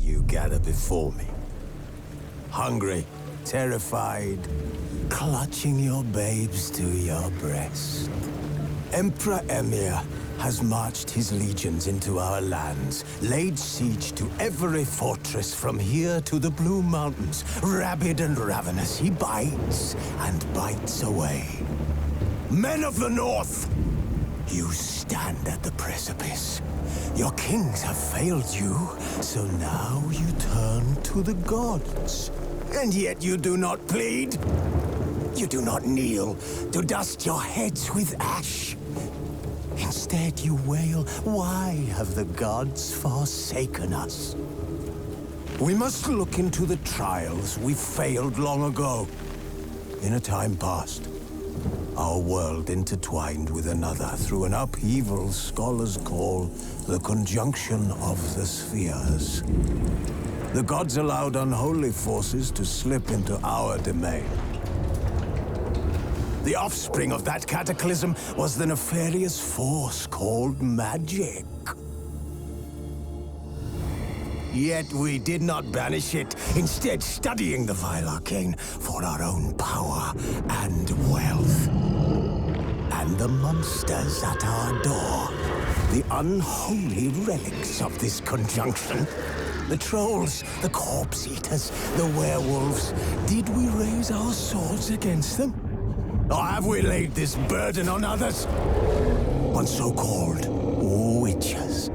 you gather before me. Hungry, terrified, clutching your babes to your breast. Emperor Emir has marched his legions into our lands, laid siege to every fortress from here to the Blue Mountains. Rabid and ravenous, he bites and bites away. Men of the North, you stand at the precipice. Your kings have failed you, so now you turn to the gods. And yet you do not plead. You do not kneel to dust your heads with ash. Instead you wail, why have the gods forsaken us? We must look into the trials we failed long ago. In a time past, our world intertwined with another through an upheaval scholars call the conjunction of the spheres. The gods allowed unholy forces to slip into our domain. The offspring of that cataclysm was the nefarious force called magic. Yet we did not banish it, instead studying the vile arcane for our own power and wealth. And the monsters at our door, the unholy relics of this conjunction. The trolls, the corpse eaters, the werewolves. Did we raise our swords against them? Or have we laid this burden on others? On so-called witches.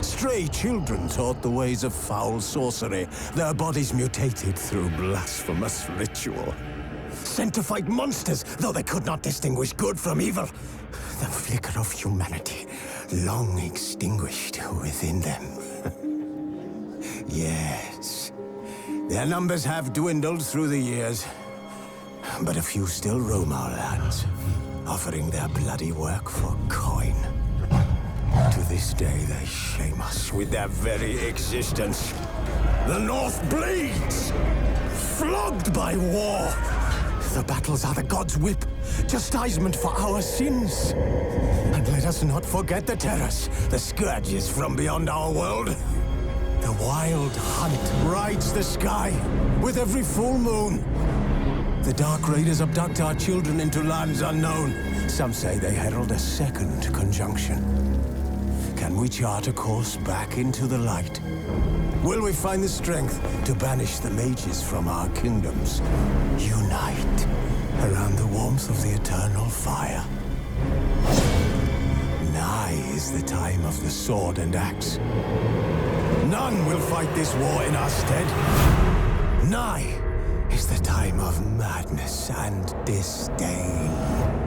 Stray children taught the ways of foul sorcery, their bodies mutated through blasphemous ritual. Sent to fight monsters, though they could not distinguish good from evil. The flicker of humanity, long extinguished within them. Yes, their numbers have dwindled through the years. But a few still roam our lands, offering their bloody work for coin. To this day, they shame us with their very existence. The North bleeds, flogged by war. The battles are the gods' whip, chastisement for our sins. And let us not forget the terrors, the scourges from beyond our world. The wild hunt rides the sky with every full moon. The Dark Raiders abduct our children into lands unknown. Some say they herald a second conjunction. Can we chart a course back into the light? Will we find the strength to banish the mages from our kingdoms? Unite around the warmth of the eternal fire. Nigh is the time of the sword and axe. None will fight this war in our stead. Nigh is the time of madness and disdain.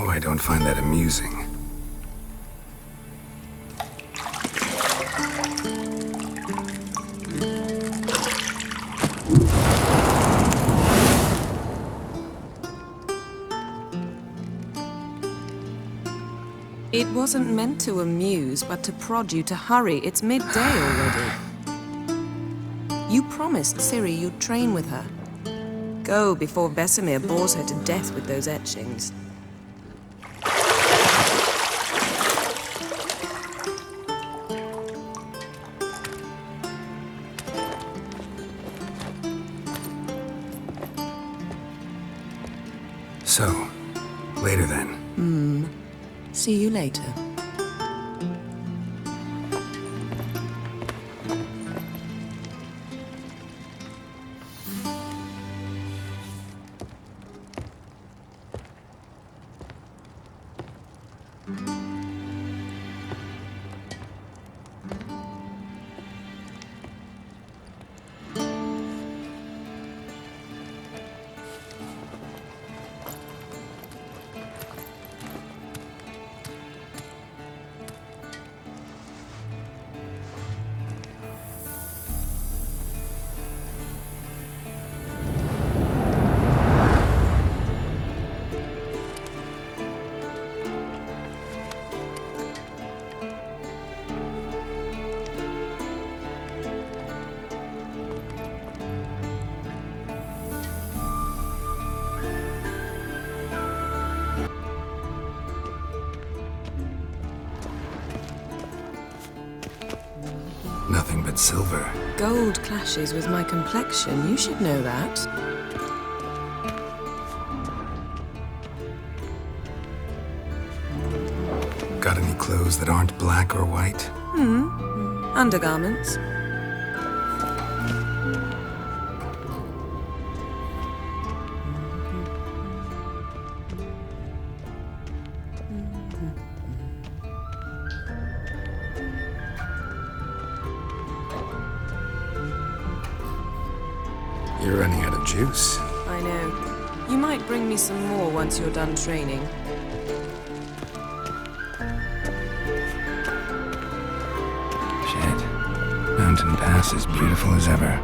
know I don't find that amusing. It wasn't meant to amuse, but to prod you to hurry. It's midday already. You promised Ciri you'd train with her. Go before Vesemir bores her to death with those etchings. So, later then. See you later. Nothing but silver. Gold clashes with my complexion. You should know that. Got any clothes that aren't black or white? Undergarments. You're running out of juice. I know. You might bring me some more once you're done training. Shit. Mountain Pass is beautiful as ever.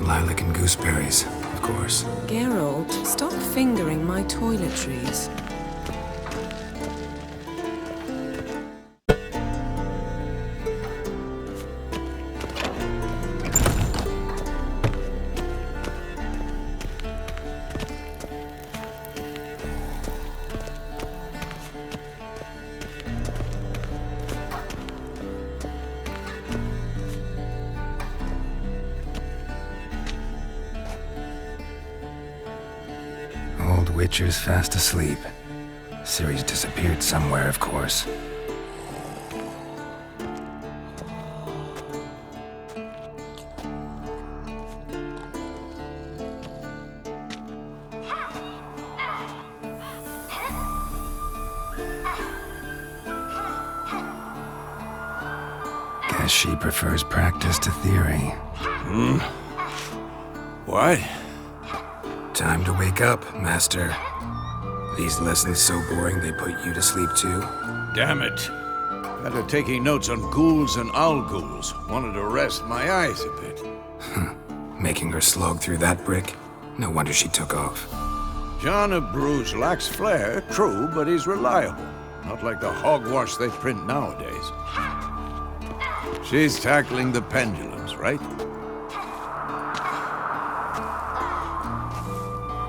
Lilac and gooseberries, of course. Geralt, stop fingering my toiletries. Old Witcher's fast asleep. Ciri's disappeared somewhere, of course. Guess she prefers practice to theory. What? Time to wake up, Master. These lessons so boring they put you to sleep too? Damn it. Got her taking notes on ghouls and owl ghouls. Wanted to rest my eyes a bit. Making her slog through that brick? No wonder she took off. John of Bruges lacks flair, true, but he's reliable. Not like the hogwash they print nowadays. She's tackling the pendulums, right?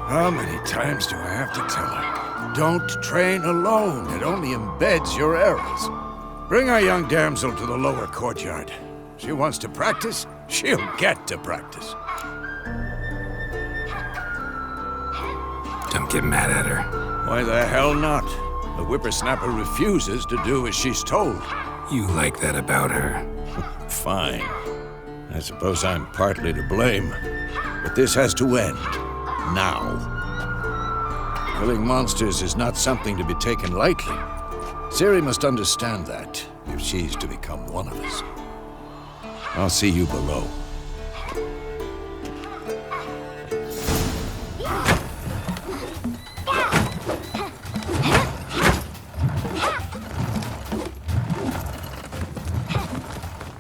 How many times do I have to tell her? Don't train alone. It only embeds your errors. Bring our young damsel to the lower courtyard. She wants to practice, she'll get to practice. Don't get mad at her. Why the hell not? The whippersnapper refuses to do as she's told. You like that about her. Fine. I suppose I'm partly to blame, but this has to end. Now. Killing monsters is not something to be taken lightly. Ciri must understand that, if she's to become one of us. I'll see you below.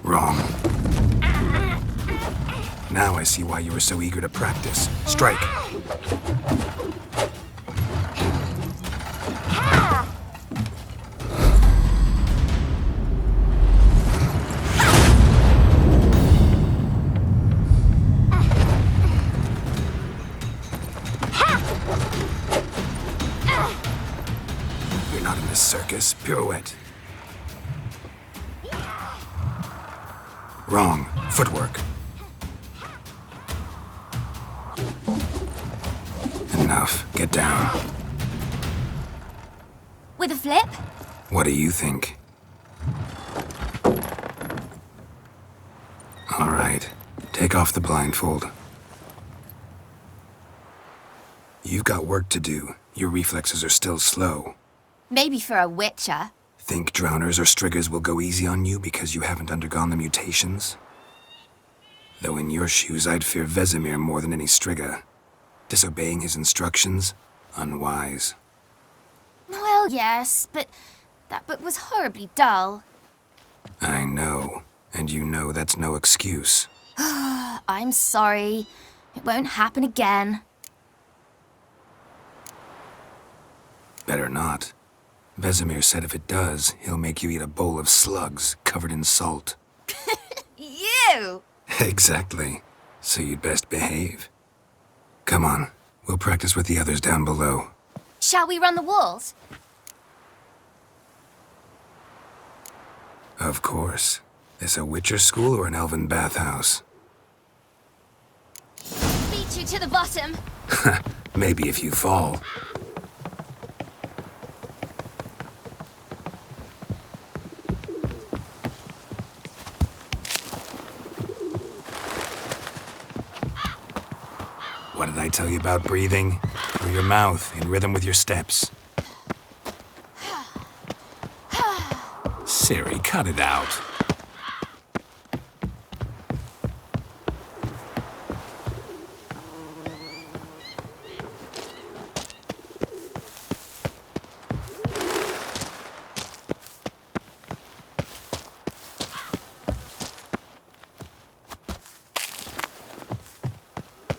Wrong. Now I see why you were so eager to practice. Strike. You're not in this circus. Pirouette. Wrong. Footwork. Enough. Get down. With a flip? What do you think? All right. Take off the blindfold. You've got work to do. Your reflexes are still slow. Maybe for a witcher. Think drowners or striggers will go easy on you because you haven't undergone the mutations? Though in your shoes, I'd fear Vesemir more than any strigger. Disobeying his instructions? Unwise. Well, yes, but that book was horribly dull. I know. And you know that's no excuse. I'm sorry. It won't happen again. Better not. Vesemir said if it does, he'll make you eat a bowl of slugs covered in salt. You! Exactly. So you'd best behave. Come on. We'll practice with the others down below. Shall we run the walls? Of course. This a Witcher school or an elven bathhouse? Beat you to the bottom. Maybe if you fall. What did I tell you about breathing? Through your mouth, in rhythm with your steps. Ciri, cut it out.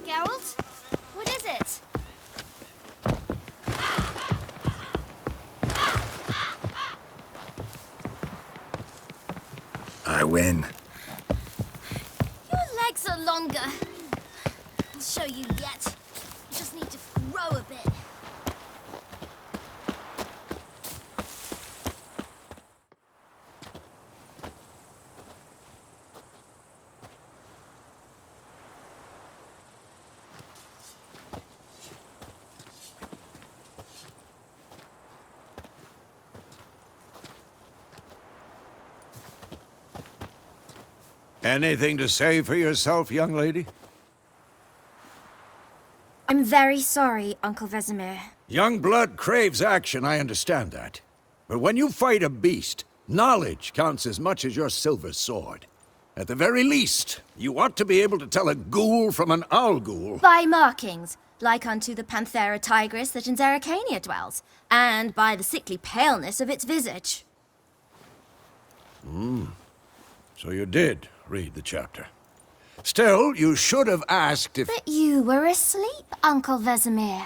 Geralt? What is it? I win. Your legs are longer. I'll show you yet. You just need to grow a bit. Anything to say for yourself, young lady? I'm very sorry, Uncle Vesemir. Young blood craves action, I understand that. But when you fight a beast, knowledge counts as much as your silver sword. At the very least, you ought to be able to tell a ghoul from an owl ghoul. By markings, like unto the Panthera tigris that in Zerrikania dwells, and by the sickly paleness of its visage. So you did read the chapter. Still, you should have asked if... But you were asleep, Uncle Vesemir.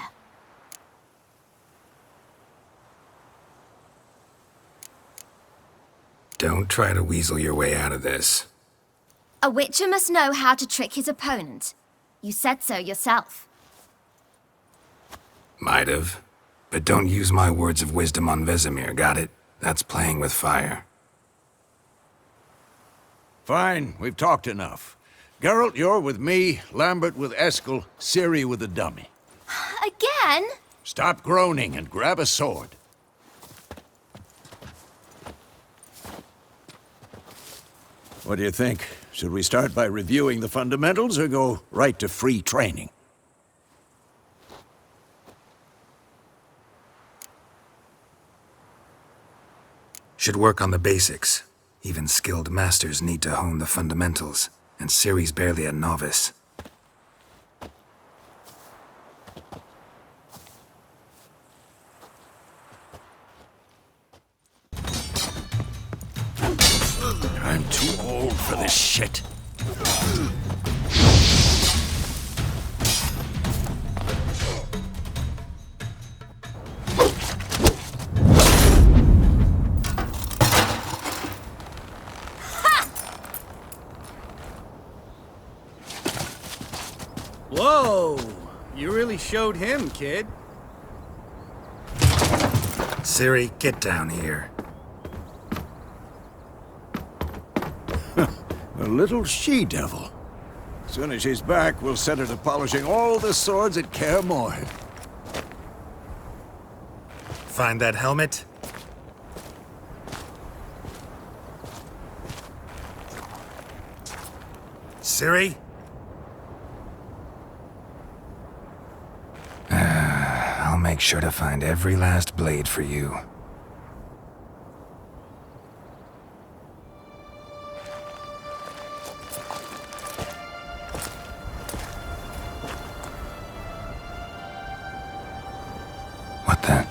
Don't try to weasel your way out of this. A witcher must know how to trick his opponent. You said so yourself. Might have. But don't use my words of wisdom on Vesemir, got it? That's playing with fire. Fine, we've talked enough. Geralt, you're with me, Lambert with Eskel, Ciri with the dummy. Again? Stop groaning and grab a sword. What do you think? Should we start by reviewing the fundamentals or go right to free training? Should work on the basics. Even skilled masters need to hone the fundamentals, and Ciri's barely a novice. I'm too old for this shit. Whoa! You really showed him, kid. Ciri, get down here. A little she-devil. As soon as she's back, we'll set her to polishing all the swords at Kaer Morhen. Find that helmet? Ciri? I'll make sure to find every last blade for you. What the?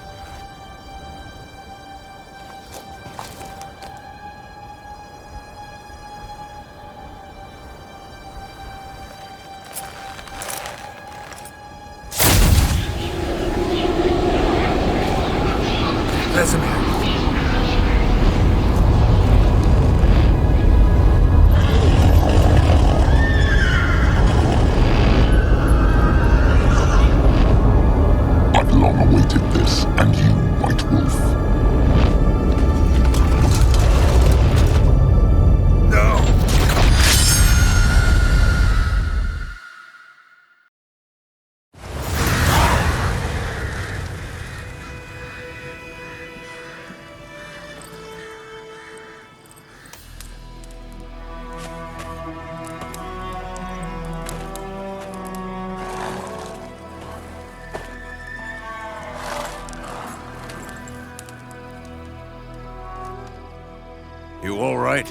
Vesemir. I've long awaited this, and you, White Wolf. No! You all right?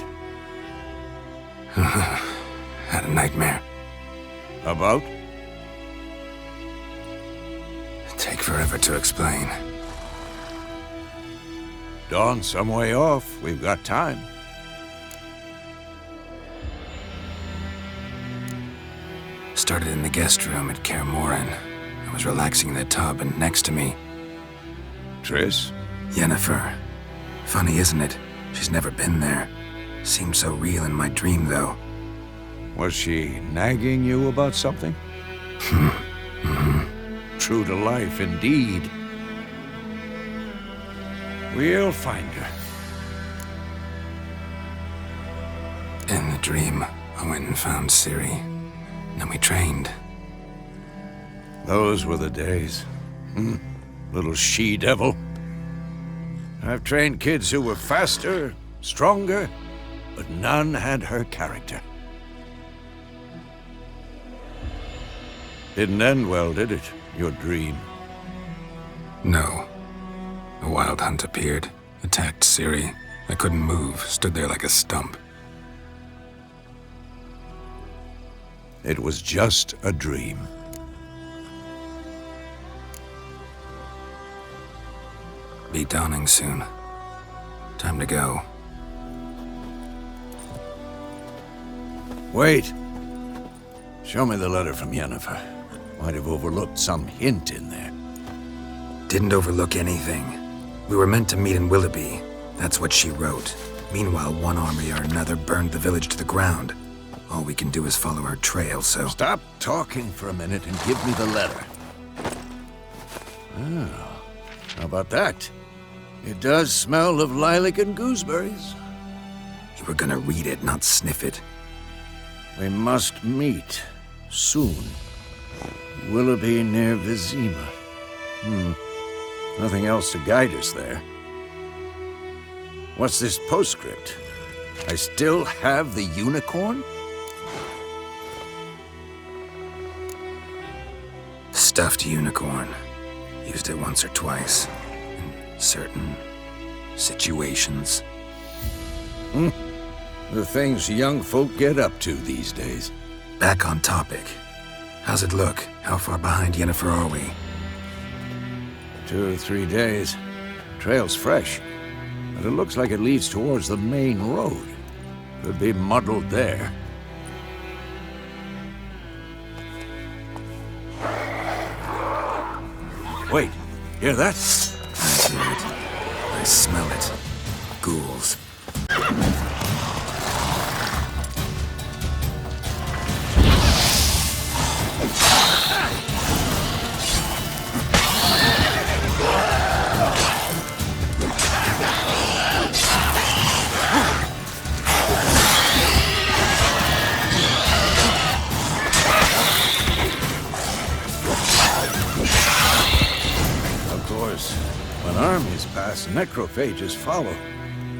Had a nightmare. About? Take forever to explain. Dawn's some way off. We've got time. Started in the guest room at Kaer Morhen. I was relaxing in the tub, and next to me, Triss? Yennefer. Funny, isn't it? She's never been there. Seemed so real in my dream, though. Was she nagging you about something? True to life, indeed. We'll find her. In the dream, I went and found Ciri. Then we trained. Those were the days. Little she-devil. I've trained kids who were faster, stronger, but none had her character. Didn't end well, did it? Your dream? No. A wild hunt appeared, attacked Ciri. I couldn't move, stood there like a stump. It was just a dream. Be dawning soon. Time to go. Wait. Show me the letter from Yennefer. Might have overlooked some hint in there. Didn't overlook anything. We were meant to meet in Willoughby. That's what she wrote. Meanwhile, one army or another burned the village to the ground. All we can do is follow her trail, so... Stop talking for a minute and give me the letter. Oh, how about that? It does smell of lilac and gooseberries. You were gonna read it, not sniff it. We must meet soon. Willoughby near Vizima. Nothing else to guide us there. What's this postscript? I still have the unicorn? stuffed unicorn. Used it once or twice. In certain situations. The things young folk get up to these days. Back on topic. How's it look? How far behind Yennefer are we? 2 or 3 days. Trail's fresh, but it looks like it leads towards the main road. Could be muddled there. Wait, hear that? I hear it. I smell it. Ghouls. When armies pass, necrophages follow.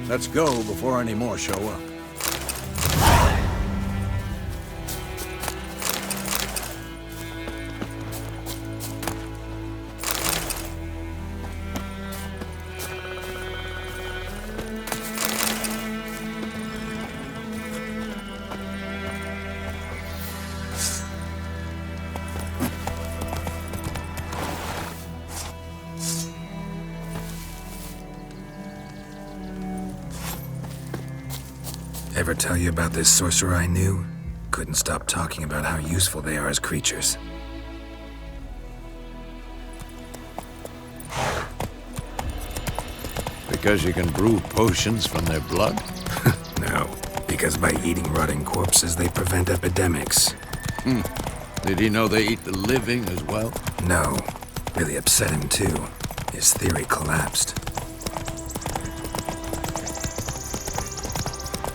Let's go before any more show up. Ever tell you about this sorcerer I knew? Couldn't stop talking about how useful they are as creatures. Because you can brew potions from their blood? No, because by eating rotting corpses, they prevent epidemics. Did he know they eat the living as well? No, really upset him too. His theory collapsed.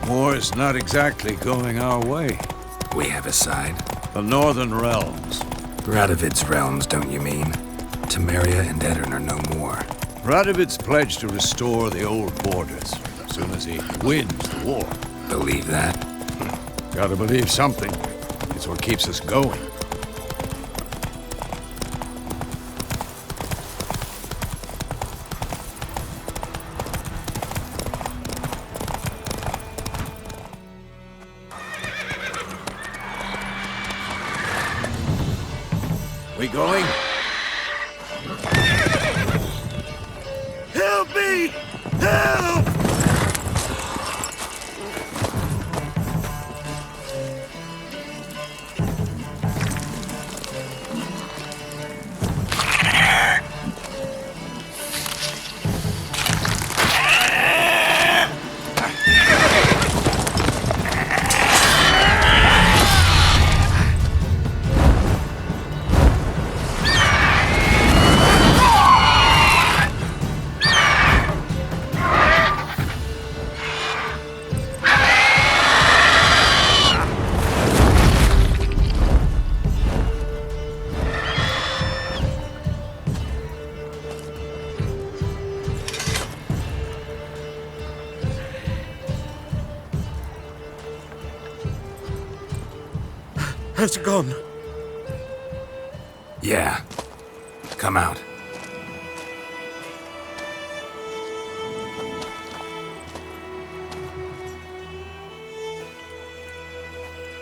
War's not exactly going our way. We have a side. The Northern Realms. Radovid's realms, don't you mean? Temeria and Edirn are no more. Radovid's pledged to restore the old borders as soon as he wins the war. Believe that? Gotta believe something. It's what keeps us going. We going? Help me! Help! Has it gone? Yeah. Come out.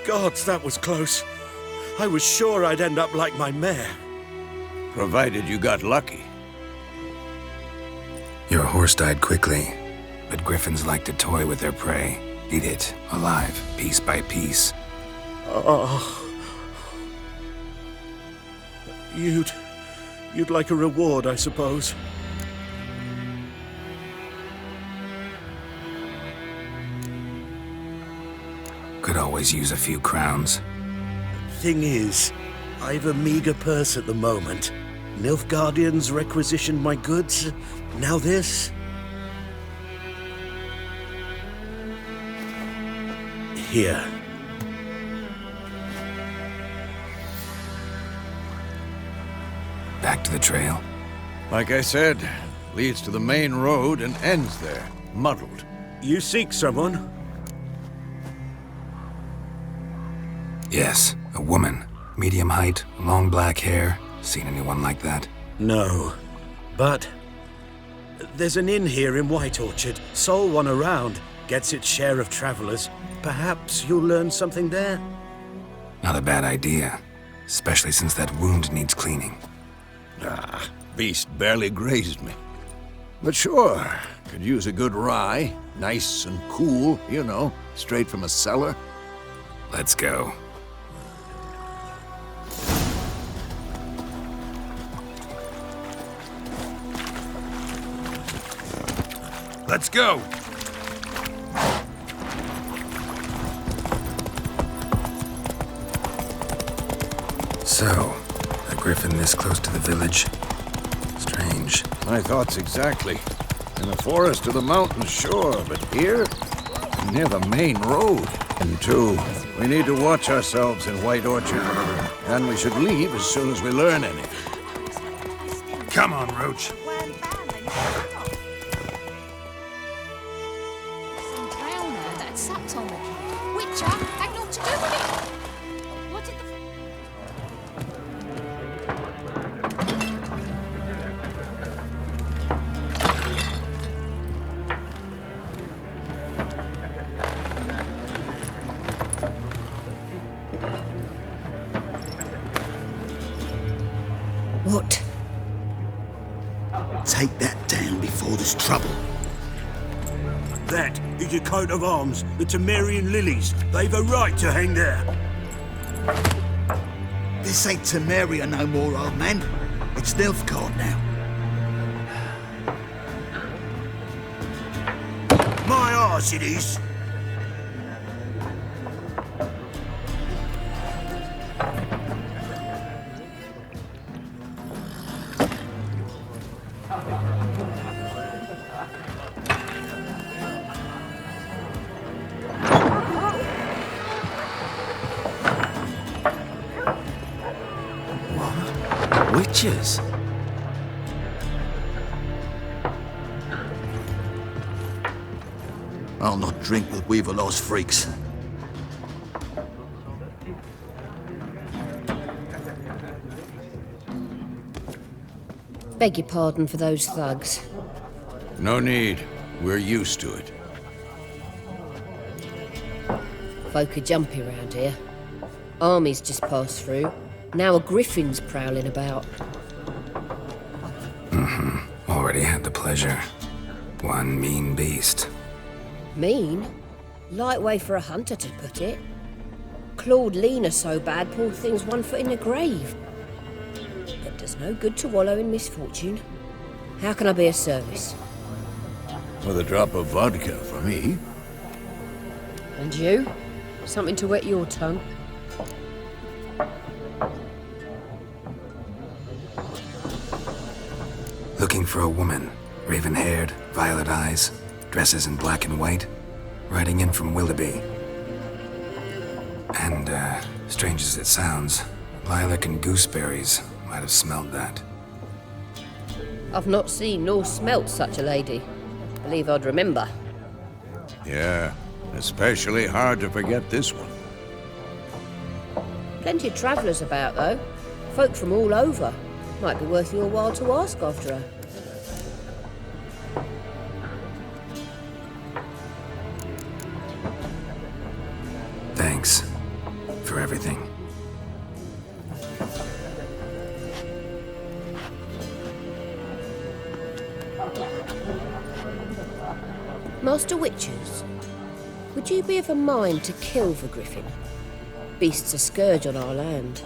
Gods, that was close. I was sure I'd end up like my mare. Provided you got lucky. Your horse died quickly, but griffins like to toy with their prey. Eat it, alive, piece by piece. Oh. You'd like a reward, I suppose. Could always use a few crowns. Thing is, I've a meager purse at the moment. Nilfgaardians requisitioned my goods. Now this. Here. Back to the trail. Like I said, leads to the main road and ends there, muddled. You seek someone? Yes, a woman. Medium height, long black hair. Seen anyone like that? No. But there's an inn here in White Orchard. Sole one around. Gets its share of travelers. Perhaps you'll learn something there? Not a bad idea. Especially since that wound needs cleaning. Ah, beast barely grazed me. But sure, could use a good rye. Nice and cool, you know, straight from a cellar. Let's go. Let's go! So, a griffin this close to the village? Strange. My thoughts exactly. In the forest or the mountains, sure, but here? Near the main road. And two, we need to watch ourselves in White Orchard. And we should leave as soon as we learn anything. Come on, Roach. Drowner that sucked on me. Witcher had naught to do with it. What did the... What? Take that down before there's trouble. That is a coat of arms, the Temerian lilies. They've a right to hang there. This ain't Temeria no more, old man. It's Nilfgaard now. My arse it is. Witches? I'll not drink with Weaverlaw's freaks. Beg your pardon for those thugs. No need. We're used to it. Folk are jumpy round here. Armies just passed through. Now a griffin's prowling about. Already had the pleasure. One mean beast. Mean? Light way for a hunter to put it. Clawed Lena so bad, poor thing's 1 foot in the grave. But does no good to wallow in misfortune. How can I be of service? With a drop of vodka for me. And you? Something to wet your tongue? Looking for a woman. Raven-haired, violet eyes, dresses in black and white. Riding in from Willoughby. And, strange as it sounds, lilac and gooseberries might have smelled that. I've not seen nor smelt such a lady. Believe I'd remember. Yeah, especially hard to forget this one. Plenty of travellers about, though. Folk from all over. Might be worth your while to ask after her. Thanks for everything. Master Witchers, would you be of a mind to kill the griffin? Beast's a scourge on our land.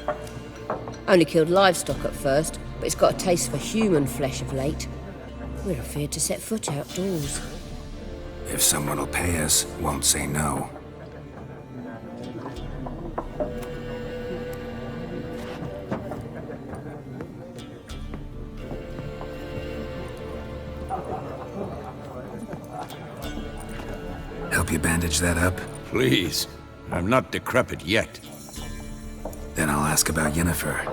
Only killed livestock at first, but it's got a taste for human flesh of late. We're afeard to set foot outdoors. If someone will pay us, won't say no. Help you bandage that up? Please. I'm not decrepit yet. Then I'll ask about Yennefer.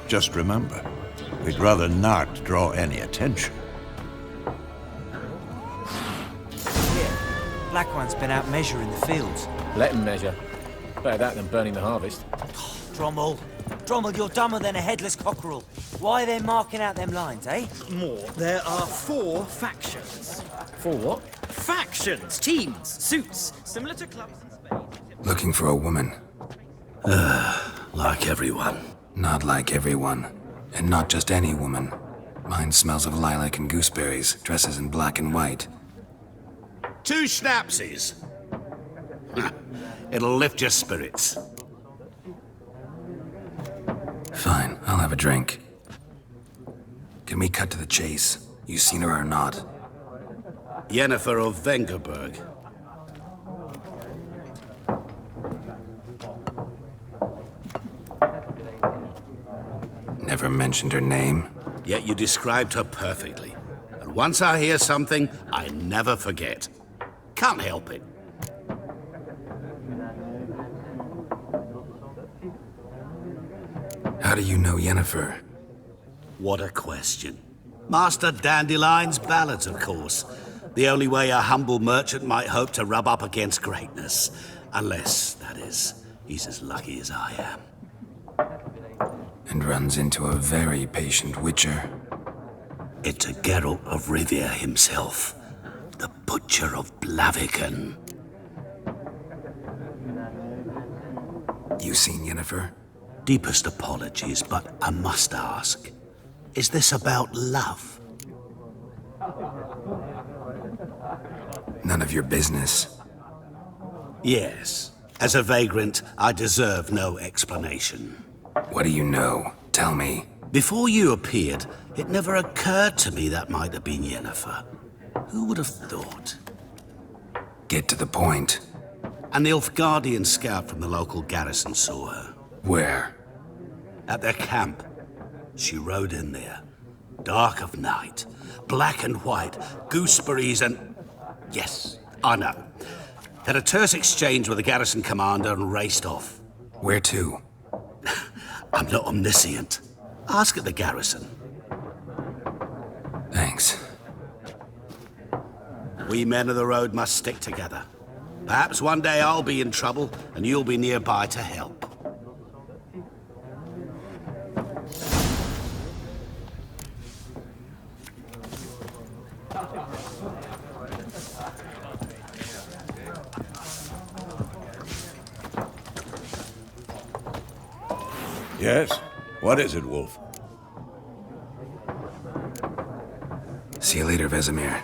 Just remember, we'd rather not draw any attention. Black One's been out measuring the fields. Let him measure. Better that than burning the harvest. Drommel, Drommel, you're dumber than a headless cockerel. Why are they marking out them lines, eh? More. There are 4 factions. 4 what? Factions, teams, suits, similar to clubs in Spain. Looking for a woman. Like everyone. Not like everyone. And not just any woman. Mine smells of lilac and gooseberries, dresses in black and white. 2 schnapsies. It'll lift your spirits. Fine, I'll have a drink. Can we cut to the chase? You seen her or not? Yennefer of Vengerberg. Never mentioned her name. Yet you described her perfectly. And once I hear something, I never forget. Can't help it. How do you know Yennefer? What a question. Master Dandelion's ballads, of course. The only way a humble merchant might hope to rub up against greatness. Unless, that is, he's as lucky as I am. And runs into a very patient witcher. It's a Geralt of Rivia himself. The Butcher of Blaviken. You seen Yennefer? Deepest apologies, but I must ask. Is this about love? None of your business. Yes. As a vagrant, I deserve no explanation. What do you know? Tell me. Before you appeared, it never occurred to me that might have been Yennefer. Who would have thought? Get to the point. An Nilfgaardian scout from the local garrison saw her. Where? At their camp. She rode in there. Dark of night. Black and white. Gooseberries and... Yes, I know. Had a terse exchange with the garrison commander and raced off. Where to? I'm not omniscient. Ask at the garrison. Thanks. We men of the road must stick together. Perhaps one day I'll be in trouble and you'll be nearby to help. Yes? What is it, Wolf? See you later, Vesemir.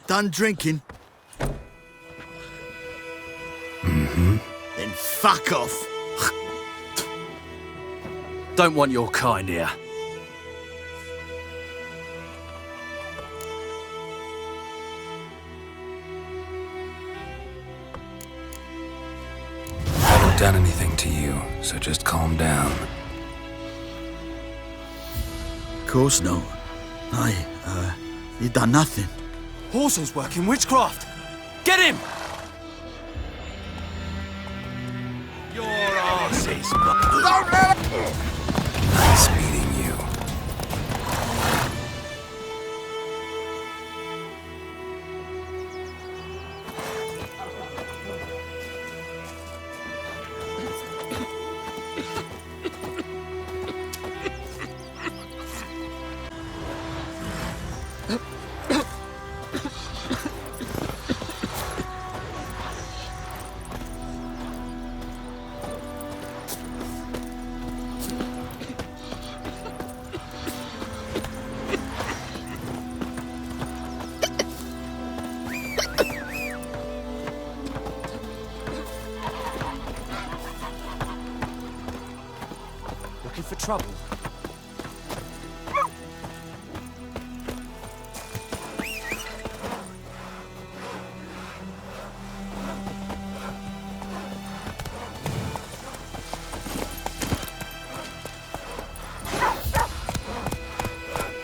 Done drinking? Mm-hmm. Then fuck off. Don't want your kind here. I haven't done anything to you, so just calm down. Of course not. You done nothing. Horsel's working witchcraft. Get him! Your arse is... Nice meeting you. Looking for trouble?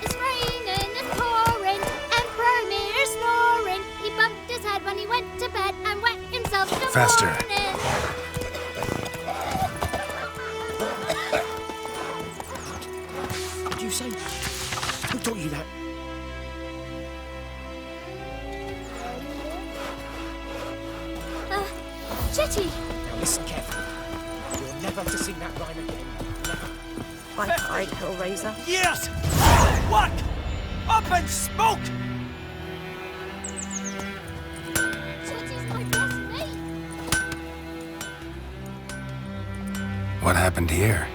It's raining, it's pouring, and Bromir's snoring. He bumped his head when he went to bed and wet himself in the Faster. morning. Did you say Jetty! Now listen carefully. You're never to sing that rhyme again. Never. I cried, Hellraiser. Yes! Work! Up and smoke! Jetty's my best mate! What happened here?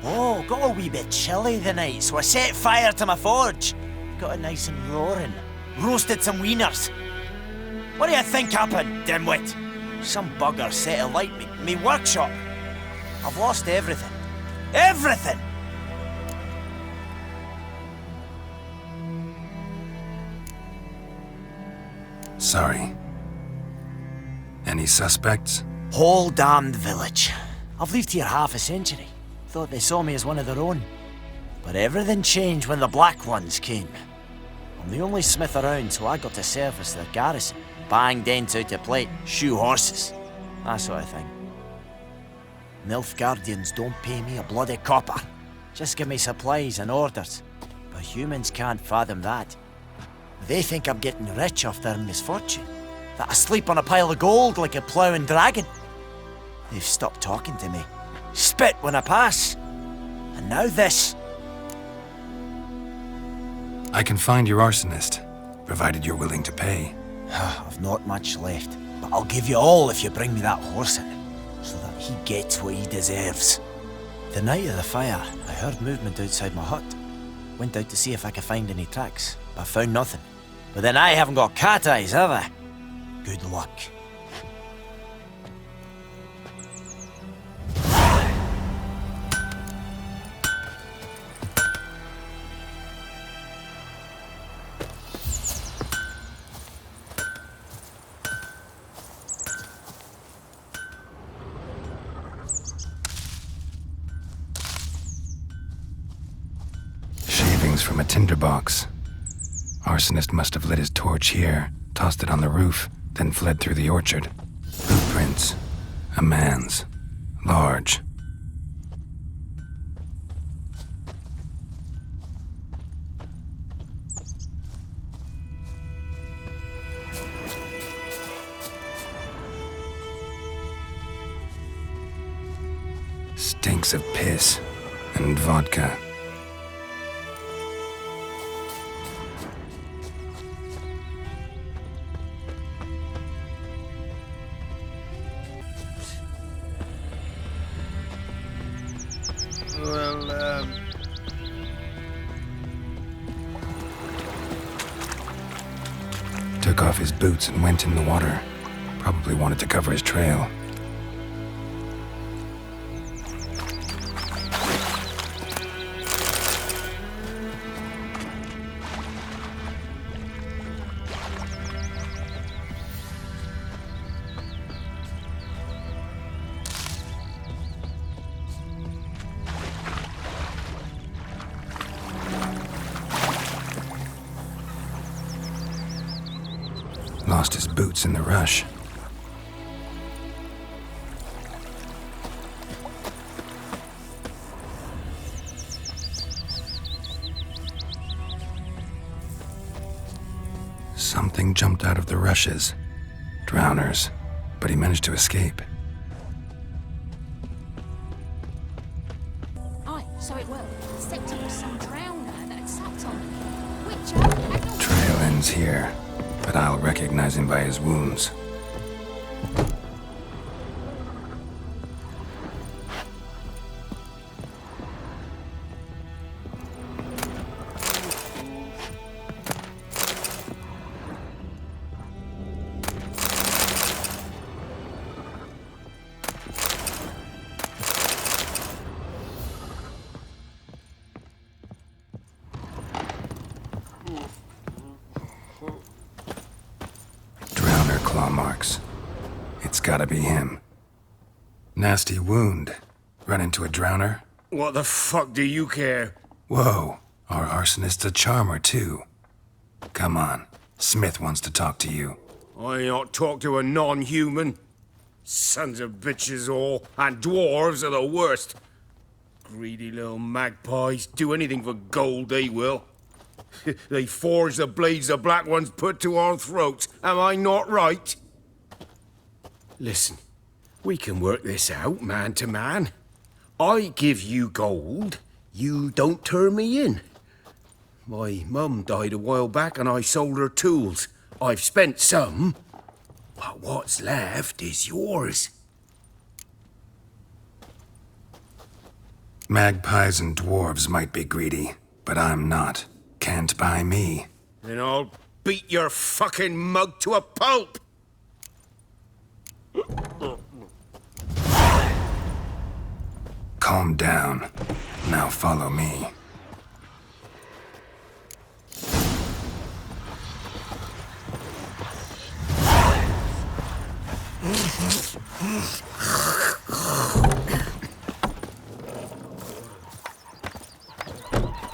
Oh, got a wee bit chilly the night, so I set fire to my forge. Got it nice and roaring. Roasted some wieners. What do you think happened, dimwit? Some bugger set alight me workshop. I've lost everything. Everything! Sorry. Any suspects? Whole damned village. I've lived here half a century. Thought they saw me as one of their own. But everything changed when the Black Ones came. I'm the only smith around, so I got to service their garrison. Bang dents out of plate, shoe horses. That sort of thing. Nilfgaardians don't pay me a bloody copper. Just give me supplies and orders. But humans can't fathom that. They think I'm getting rich off their misfortune. That I sleep on a pile of gold like a ploughing dragon. They've stopped talking to me. Spit when I pass. And now this. I can find your arsonist, provided you're willing to pay. I've not much left, but I'll give you all if you bring me that horse in, so that he gets what he deserves. The night of the fire, I heard movement outside my hut. Went out to see if I could find any tracks, but found nothing. But then I haven't got cat eyes, have I? Good luck. Shavings from a tinderbox. Arsonist must have lit his torch here, tossed it on the roof, then fled through the orchard. Footprints. A man's. Large. Stinks of piss and vodka. Took off his boots and went in the water. Probably wanted to cover his trail. Lost his boots in the rush. Something jumped out of the rushes. Drowners. But he managed to escape. Aye, so it will. Sector was some drowner that had sucked on him. Witcher, Trail ends here, but I'll recognize him by his wounds. Claw marks. It's gotta be him. Nasty wound. Run into a drowner? What the fuck do you care? Whoa, our arsonist's a charmer too. Come on, Smith wants to talk to you. I not talk to a non-human. Sons of bitches all, and dwarves are the worst. Greedy little magpies, do anything for gold they will. They forge the blades the Black Ones put to our throats. Am I not right? Listen, we can work this out, man to man. I give you gold, you don't turn me in. My mum died a while back and I sold her tools. I've spent some, but what's left is yours. Magpies and dwarves might be greedy, but I'm not. Can't buy me. Then I'll beat your fucking mug to a pulp! Calm down. Now follow me.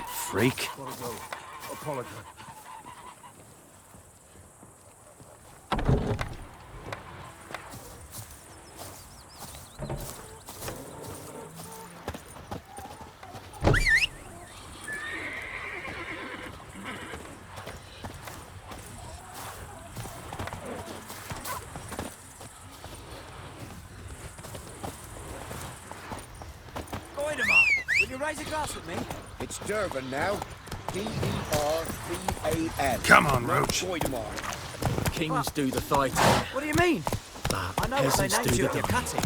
Freak. Apologize. Will you raise a glass with me? It's Durban now. D-E-R-V-A-N. Come on, Roach. Kings do the fighting. What do you mean? I know what they peasants named do you the at your cutting.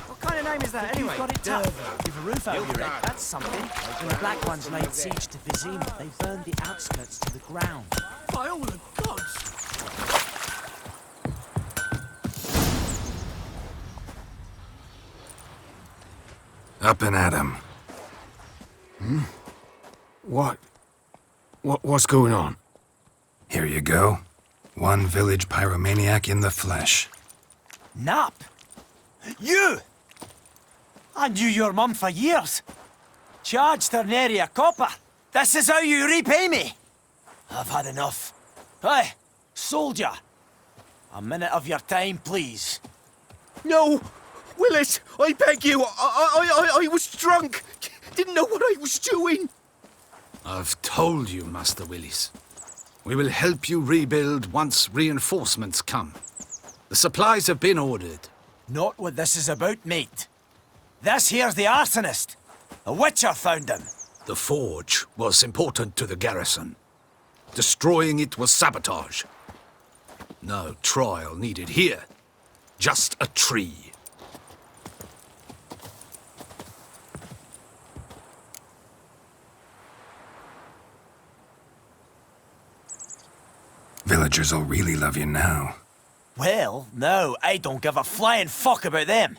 What kind of name is that anyway? You've got it tough. You've a roof over your head. That's something. When the Black Ones laid siege to Vizima, they burned the outskirts to the ground. By all the gods! Up and at 'em. What's going on? Here you go. One village pyromaniac in the flesh. Nap? You! I knew your mum for years. Charged her nary a copper. This is how you repay me. I've had enough. Hey, soldier. A minute of your time, please. No! Willis, I beg you, I was drunk. Didn't know what I was doing. I've told you, Master Willis. We will help you rebuild once reinforcements come. The supplies have been ordered. Not what this is about, mate. This here's the arsonist. A witcher found him. The forge was important to the garrison. Destroying it was sabotage. No trial needed here. Just a tree. Villagers will really love you now. Well, no, I don't give a flying fuck about them.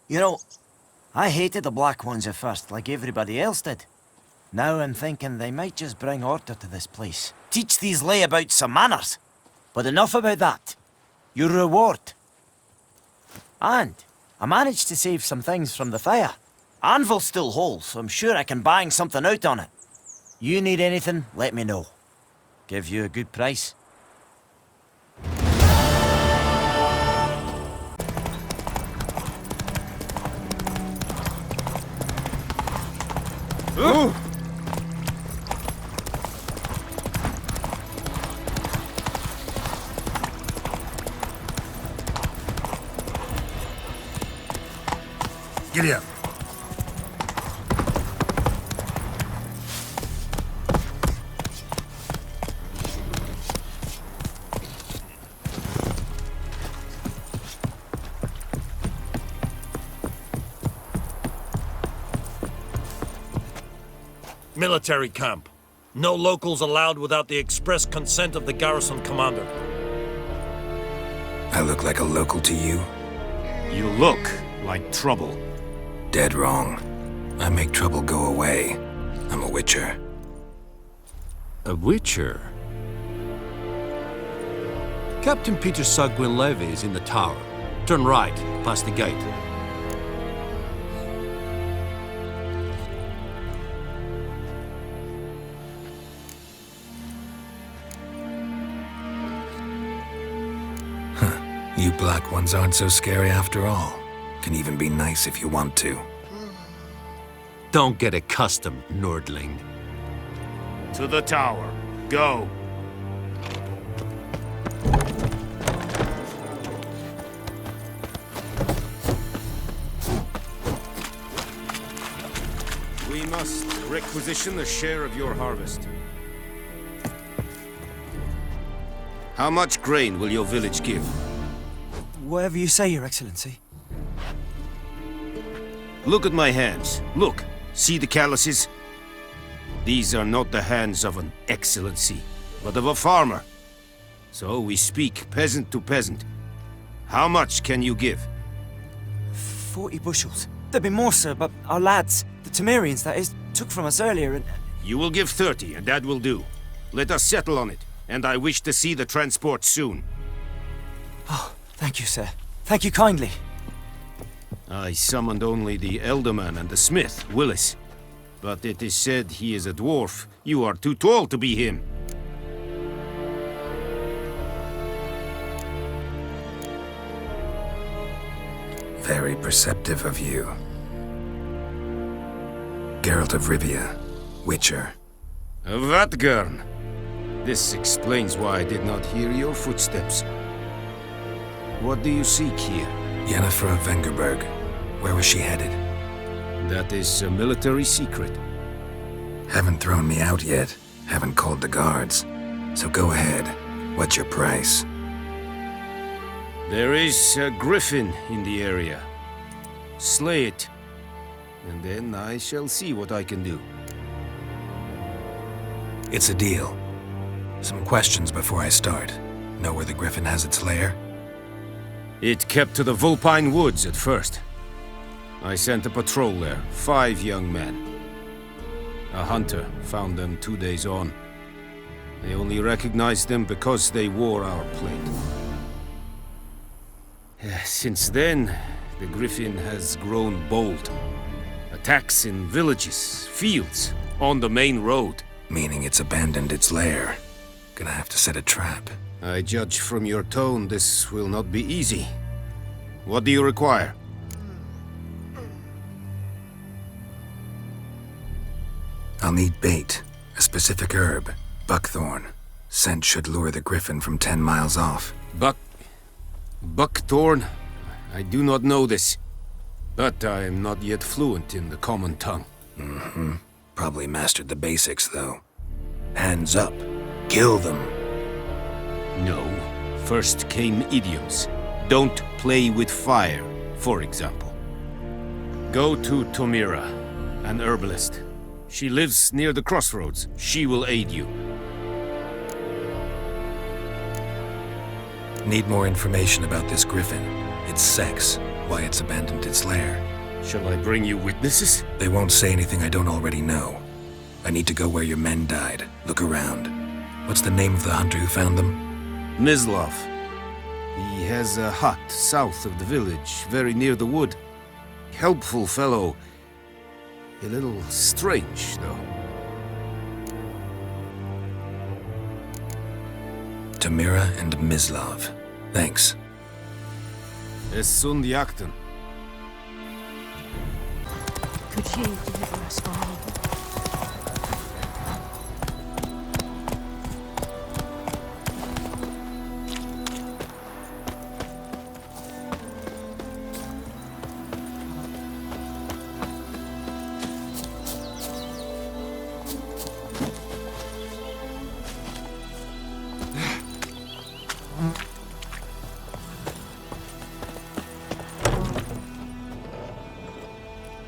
You know, I hated the Black Ones at first, like everybody else did. Now I'm thinking they might just bring order to this place. Teach these layabouts some manners. But enough about that. Your reward. And I managed to save some things from the fire. Anvil's still whole, so I'm sure I can bang something out on it. You need anything, let me know. Give you a good price. Ooh. Giddy up. Military camp. No locals allowed without the express consent of the garrison commander. I look like a local to you? You look like trouble. Dead wrong. I make trouble go away. I'm a witcher. A witcher? Captain Peter Saguin-Levy is in the tower. Turn right, past the gate. You Black Ones aren't so scary after all. Can even be nice if you want to. Don't get accustomed, Nordling. To the tower. Go. must requisition a share of your harvest. How much grain will your village give? Whatever you say, Your Excellency. Look at my hands. Look. See the calluses? These are not the hands of an excellency, but of a farmer. So we speak peasant to peasant. How much can you give? 40 bushels. There'd be more, sir, but our lads, the Temerians, that is, took from us earlier and... You will give 30, and that will do. Let us settle on it, and I wish to see the transport soon. Oh, thank you, sir. Thank you kindly. I summoned only the Elderman and the smith, Willis. But it is said he is a dwarf. You are too tall to be him. Very perceptive of you. Geralt of Rivia, Witcher. Vatgern! This explains why I did not hear your footsteps. What do you seek here? Yennefer of Vengerberg. Where was she headed? That is a military secret. Haven't thrown me out yet. Haven't called the guards. So go ahead. What's your price? There is a griffin in the area. Slay it, and then I shall see what I can do. It's a deal. Some questions before I start. Know where the griffin has its lair? It kept to the Vulpine Woods at first. I sent a patrol there, 5 young men. A hunter found them 2 days on. I only recognized them because they wore our plate. Since then, the griffin has grown bold. Attacks in villages, fields, on the main road. Meaning it's abandoned its lair. Gonna have to set a trap. I judge from your tone this will not be easy. What do you require? I'll need bait. A specific herb. Buckthorn. Scent should lure the griffin from 10 miles off. Buckthorn? I do not know this. But I am not yet fluent in the common tongue. Mm-hmm. Probably mastered the basics, though. Hands up. Kill them. No. First came idioms. Don't play with fire, for example. Go to Tomira, an herbalist. She lives near the crossroads. She will aid you. Need more information about this griffin. Its sex, why it's abandoned its lair. Shall I bring you witnesses? They won't say anything I don't already know. I need to go where your men died. Look around. What's the name of the hunter who found them? Mislav. He has a hut south of the village, very near the wood. Helpful fellow. A little strange, though. Tomira and Mislav. Thanks. Es sunt jakten. Could you deliver us from me?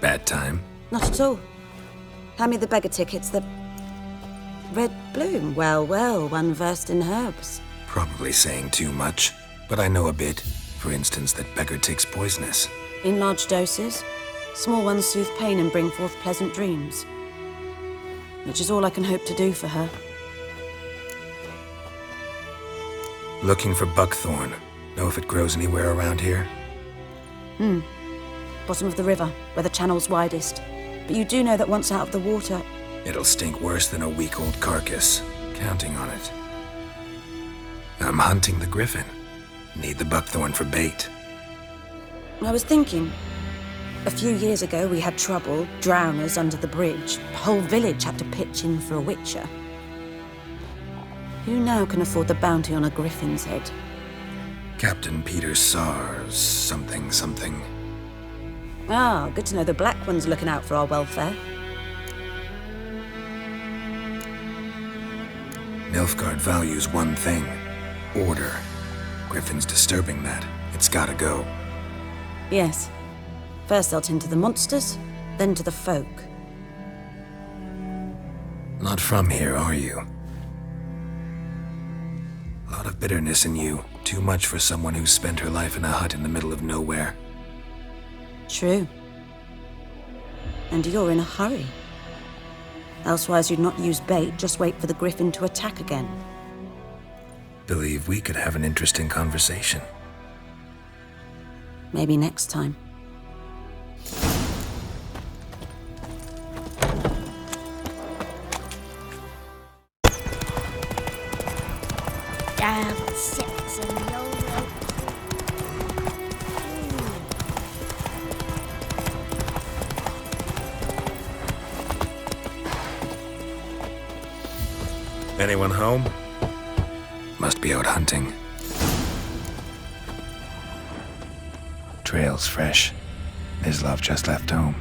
Bad time? Not at all. Hand me the beggar tickets, the... Red bloom. Well, well, one versed in herbs. Probably saying too much, but I know a bit. For instance, that beggar tick's poisonous. In large doses. Small ones soothe pain and bring forth pleasant dreams. Which is all I can hope to do for her. Looking for buckthorn. Know if it grows anywhere around here? Bottom of the river, where the channel's widest. But you do know that once out of the water... It'll stink worse than a week-old carcass. Counting on it. I'm hunting the griffin. Need the buckthorn for bait. I was thinking... A few years ago, we had trouble, drowners under the bridge. The whole village had to pitch in for a witcher. Who now can afford the bounty on a griffin's head? Captain Peter Sars, something. Ah, good to know the Black One's looking out for our welfare. Nilfgaard values one thing. Order. Griffin's disturbing that. It's gotta go. Yes. First they'll tend to the monsters, then to the folk. Not from here, are you? A lot of bitterness in you. Too much for someone who's spent her life in a hut in the middle of nowhere. True. And you're in a hurry. Elsewise you'd not use bait, just wait for the griffin to attack again. Believe we could have an interesting conversation. Maybe next time. Down, six, and YOLO. Anyone home? Must be out hunting. Trail's fresh. Mislav just left home.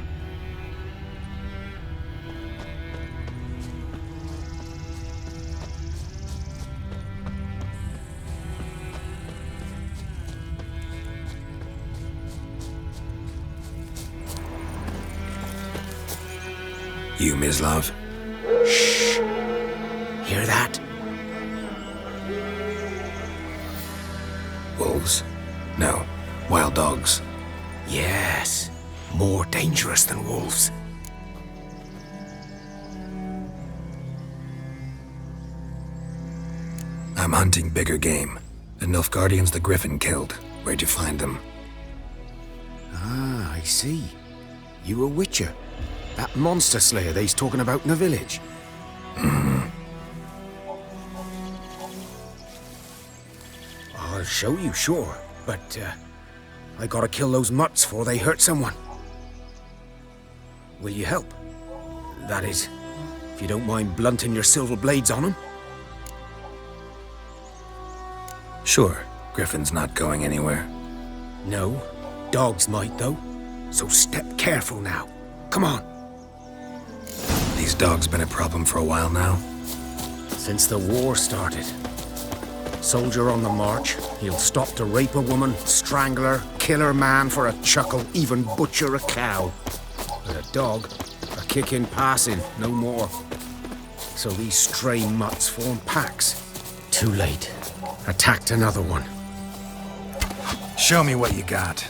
You, Mislav? Shh! Hear that? Wolves? No. Wild dogs. Yes. More dangerous than wolves. I'm hunting bigger game. The Nilfgaardians the Griffin killed. Where'd you find them? Ah, I see. You a witcher. That monster slayer they's talking about in the village. I'll show you, sure. But, I gotta kill those mutts before they hurt someone. Will you help? That is, if you don't mind blunting your silver blades on them. Sure. Griffin's not going anywhere. No. Dogs might, though. So step careful now. Come on. These dogs been a problem for a while now? Since the war started. Soldier on the march, he'll stop to rape a woman, strangle her, kill her man for a chuckle, even butcher a cow. But a dog, a kick in passing, no more. So these stray mutts form packs. Too late. Attacked another one. Show me what you got.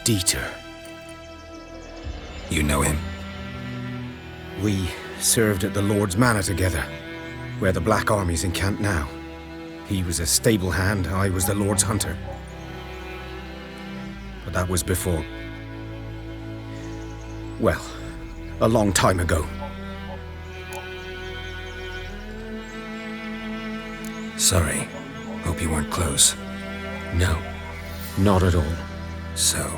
Dieter. You know him? We served at the Lord's Manor together, where the Black Army's encamped now. He was a stable hand, I was the Lord's hunter. But that was before. Well, a long time ago. Sorry. Hope you weren't close. No, not at all. So,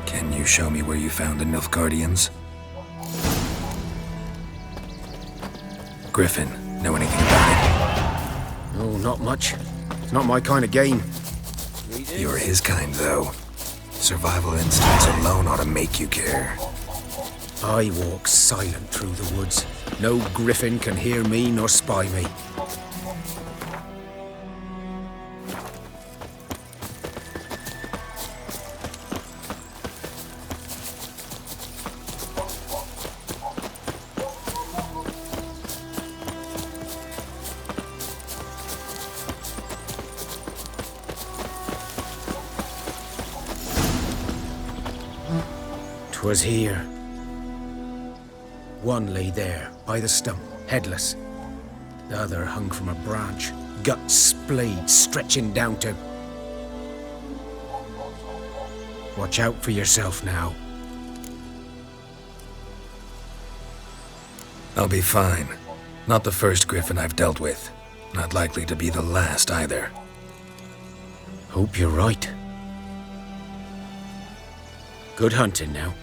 can you show me where you found the Nilfgaardians? Griffin, know anything about it? No, not much. It's not my kind of game. You're his kind, though. Survival instincts alone ought to make you care. I walk silent through the woods. No griffin can hear me nor spy me. Was here. One lay there, by the stump, headless. The other hung from a branch, guts splayed, stretching down to... Watch out for yourself now. I'll be fine. Not the first Griffin I've dealt with. Not likely to be the last either. Hope you're right. Good hunting now.